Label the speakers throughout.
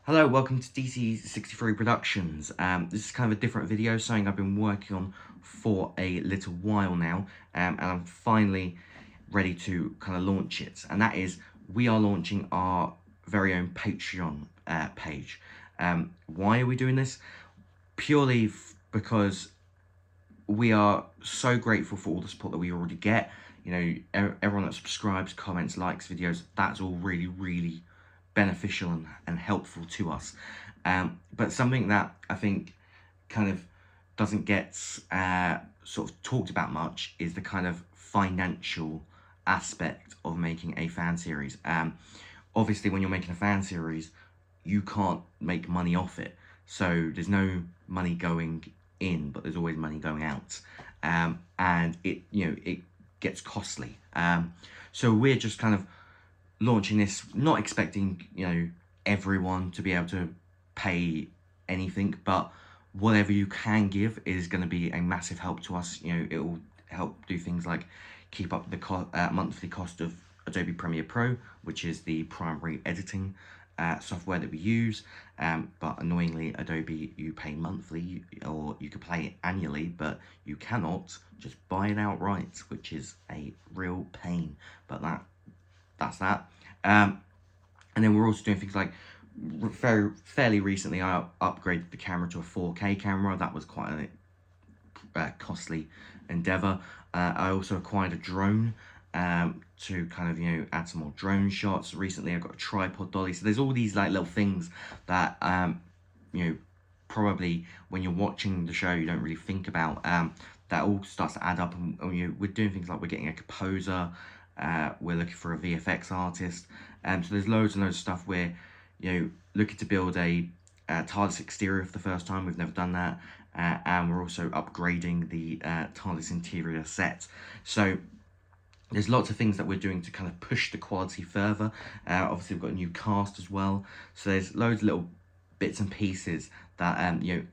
Speaker 1: Hello, welcome to DC63 Productions. This is kind of a different video, something I've been working on for a little while now, and I'm finally ready to kind of launch it. And that is, we are launching our very own Patreon page. Why are we doing this? Purely because we are so grateful for all the support that we already get. You know, everyone that subscribes, comments, likes videos, that's all really beneficial and helpful to us. But something that I think kind of doesn't get sort of talked about much is the kind of financial aspect of making a fan series. Obviously, when you're making a fan series, you can't make money off it. So there's no money going in, but there's always money going out. And it gets costly. So we're just kind of launching this, not expecting, everyone to be able to pay anything, but whatever you can give is going to be a massive help to us. It will help do things like keep up the monthly cost of Adobe Premiere Pro, which is the primary editing software that we use. But annoyingly, Adobe, you pay monthly, or you could pay annually, but you cannot just buy it outright, which is a real pain. But that's that. And then we're also doing things like fairly recently I upgraded the camera to a 4K camera. That was quite a costly endeavor. I also acquired a drone to kind of add some more drone shots. Recently I got a tripod dolly. So there's all these like little things that probably when you're watching the show you don't really think about. That all starts to add up, and we're doing things like we're getting a composer. We're looking for a VFX artist. So there's loads and loads of stuff. We're looking to build a TARDIS exterior for the first time. We've never done that. And we're also upgrading the TARDIS interior set. So there's lots of things that we're doing to kind of push the quality further. Obviously we've got a new cast as well. So there's loads of little bits and pieces that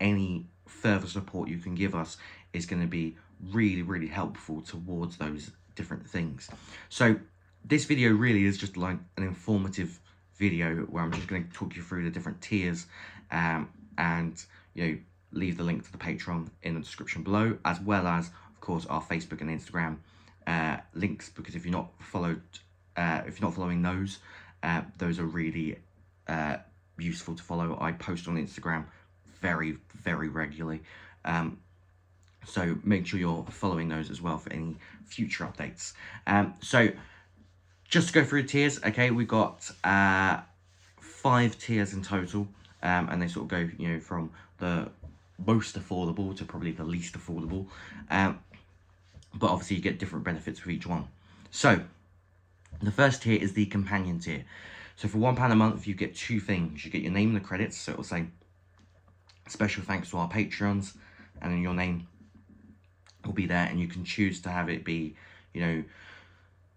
Speaker 1: any further support you can give us is going to be really helpful towards those different things. So this video really is just like an informative video where I'm just going to talk you through the different tiers, and leave the link to the Patreon in the description below, as well as of course our Facebook and Instagram links, because if you're not following those are really useful to follow. I post on Instagram very regularly, so make sure you're following those as well for any future updates. So just to go through the tiers, okay, we've got 5 tiers in total, and they sort of go, from the most affordable to probably the least affordable. But obviously you get different benefits with each one. So the first tier is the companion tier. So for £1 a month, you get 2 things. You get your name in the credits, so it'll say special thanks to our Patreons, and then your name will be there, and you can choose to have it be,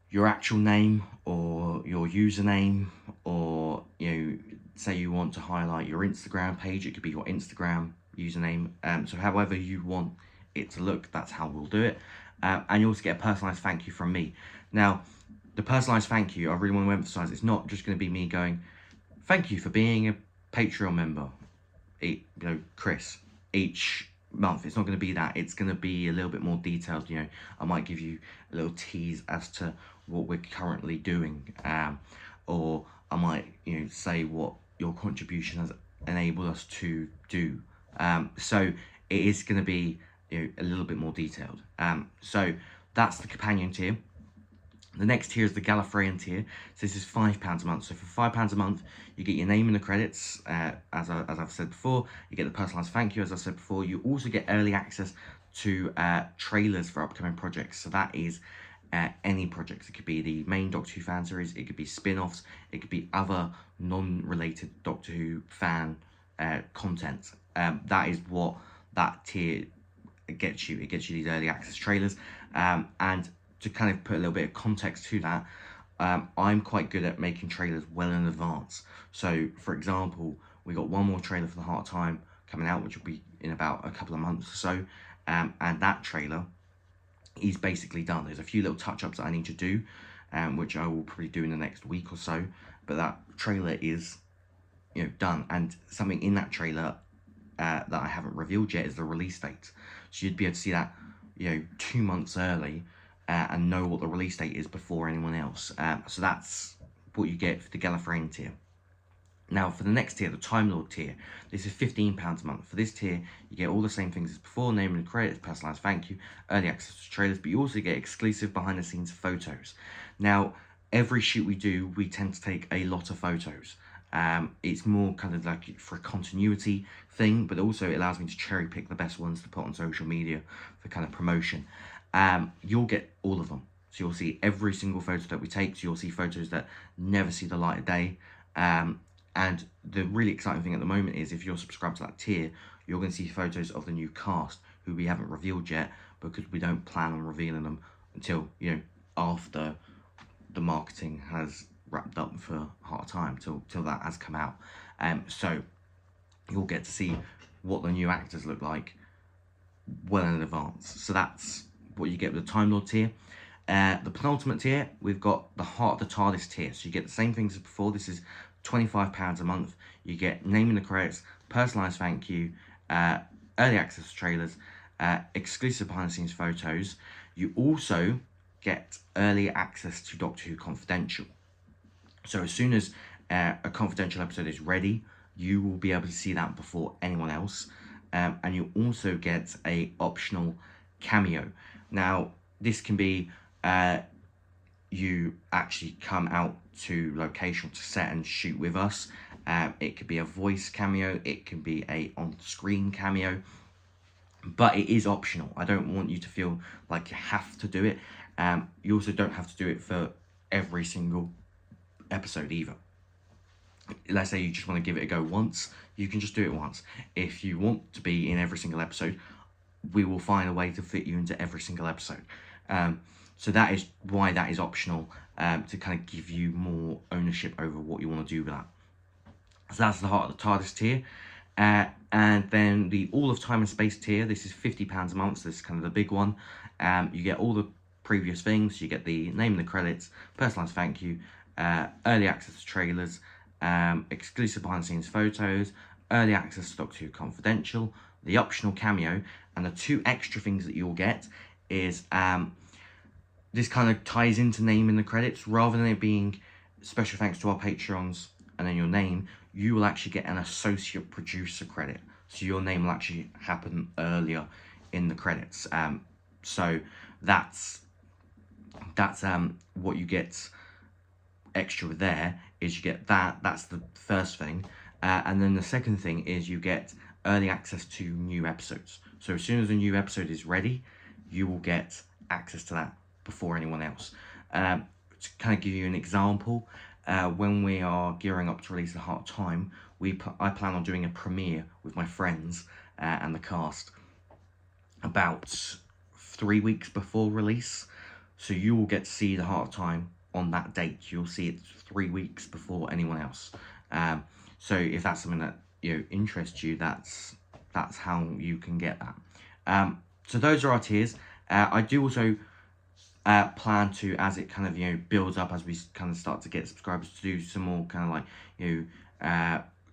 Speaker 1: your actual name or your username, or say you want to highlight your Instagram page, it could be your Instagram username. So however you want it to look, that's how we'll do it. And you also get a personalized thank you from me. Now, the personalized thank you, I really want to emphasize, it's not just going to be me going, thank you for being a Patreon member, Chris, each month. It's not going to be that. It's going to be a little bit more detailed. I might give you a little tease as to what we're currently doing, or I might say what your contribution has enabled us to do. So it is going to be a little bit more detailed. So that's the companion tier. The next tier is the Gallifreyan tier. So this is £5 a month. So for £5 a month, you get your name in the credits, as I've said before. You get the personalised thank you, as I said before. You also get early access to trailers for upcoming projects. So that is any projects. It could be the main Doctor Who fan series. It could be spin-offs. It could be other non-related Doctor Who fan content. That is what that tier gets you. It gets you these early access trailers, and to kind of put a little bit of context to that, I'm quite good at making trailers well in advance. So for example, we got one more trailer for The Heart of Time coming out, which will be in about a couple of months or so, and that trailer is basically done. There's a few little touch-ups that I need to do, which I will probably do in the next week or so, but that trailer is done. And something in that trailer that I haven't revealed yet is the release date. So you'd be able to see that 2 months early and know what the release date is before anyone else. So that's what you get for the Gallifreyan tier. Now for the next tier, the Time Lord tier, this is £15 a month. For this tier, you get all the same things as before: name and credits, personalised thank you, early access to trailers, but you also get exclusive behind the scenes photos. Now, every shoot we do, we tend to take a lot of photos. It's more kind of like for a continuity thing, but also it allows me to cherry pick the best ones to put on social media for kind of promotion. You'll get all of them. So you'll see every single photo that we take. So you'll see photos that never see the light of day. And the really exciting thing at the moment is if you're subscribed to that tier, you're going to see photos of the new cast who we haven't revealed yet, because we don't plan on revealing them until, after the marketing has wrapped up for Heart of Time, till that has come out. So you'll get to see what the new actors look like well in advance. So that's what you get with the Time Lord tier. The penultimate tier, we've got the Heart of the TARDIS tier. So you get the same things as before. This is £25 a month. You get name and the credits, personalised thank you, early access trailers, exclusive behind the scenes photos. You also get early access to Doctor Who Confidential. So as soon as a confidential episode is ready, you will be able to see that before anyone else. And you also get a optional cameo. Now, this can be you actually come out to location, to set and shoot with us. It could be a voice cameo, it can be a on-screen cameo, but it is optional. I don't want you to feel like you have to do it. You also don't have to do it for every single episode either. Let's say you just want to give it a go once, you can just do it once. If you want to be in every single episode, we will find a way to fit you into every single episode. So that is why that is optional, to kind of give you more ownership over what you want to do with that. So that's the Heart of the TARDIS tier. And then the All of Time and Space tier, this is £50 a month, so this is kind of the big one. You get all the previous things. You get the name and the credits, personalised thank you, early access to trailers, exclusive behind the scenes photos, early access to Doctor Who Confidential, the optional cameo, and the two extra things that you'll get is this kind of ties into name in the credits. Rather than it being special thanks to our Patreons and then your name, you will actually get an associate producer credit. So your name will actually happen earlier in the credits. So that's what you get extra there, is you get that's the first thing. And then the second thing is you get early access to new episodes. So as soon as a new episode is ready, you will get access to that before anyone else. To kind of give you an example, when we are gearing up to release The Heart of Time, I plan on doing a premiere with my friends and the cast about 3 weeks before release. So you will get to see The Heart of Time on that date. You'll see it 3 weeks before anyone else. So if that's something that interests you, that's how you can get that. So those are our tiers. I do also plan to, as it kind of builds up, as we kind of start to get subscribers, to do some more kind of like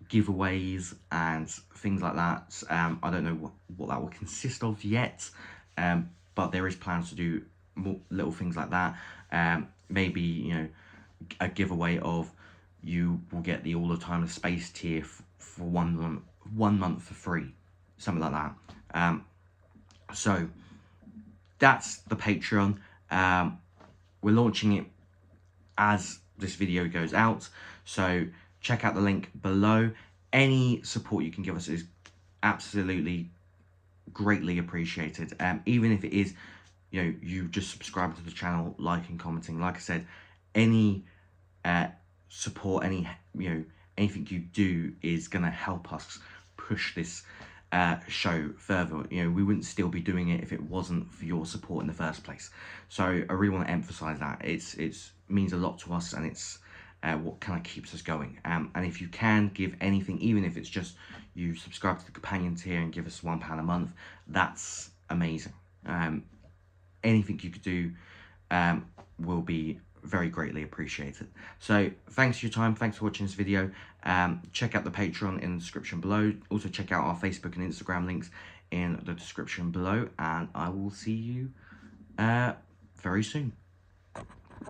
Speaker 1: giveaways and things like that. I don't know what that will consist of yet, but there is plans to do more little things like that. Maybe a giveaway of, you will get the All the Time and Space tier for 1 month for free, something like that. So that's the Patreon. We're launching it as this video goes out, so check out the link below. Any support you can give us is absolutely greatly appreciated. Even if it is you just subscribe to the channel, liking, commenting. Like I said, any support, anything you do is gonna help us push this show further. We wouldn't still be doing it if it wasn't for your support in the first place. So I really want to emphasize that it means a lot to us, and it's what kind of keeps us going. And if you can give anything, even if it's just you subscribe to the companion tier and give us £1 a month, that's amazing. Anything you could do will be very greatly appreciated. So thanks for your time. Thanks for watching this video. Check out the Patreon in the description below. Also check out our Facebook and Instagram links in the description below. And I will see you very soon.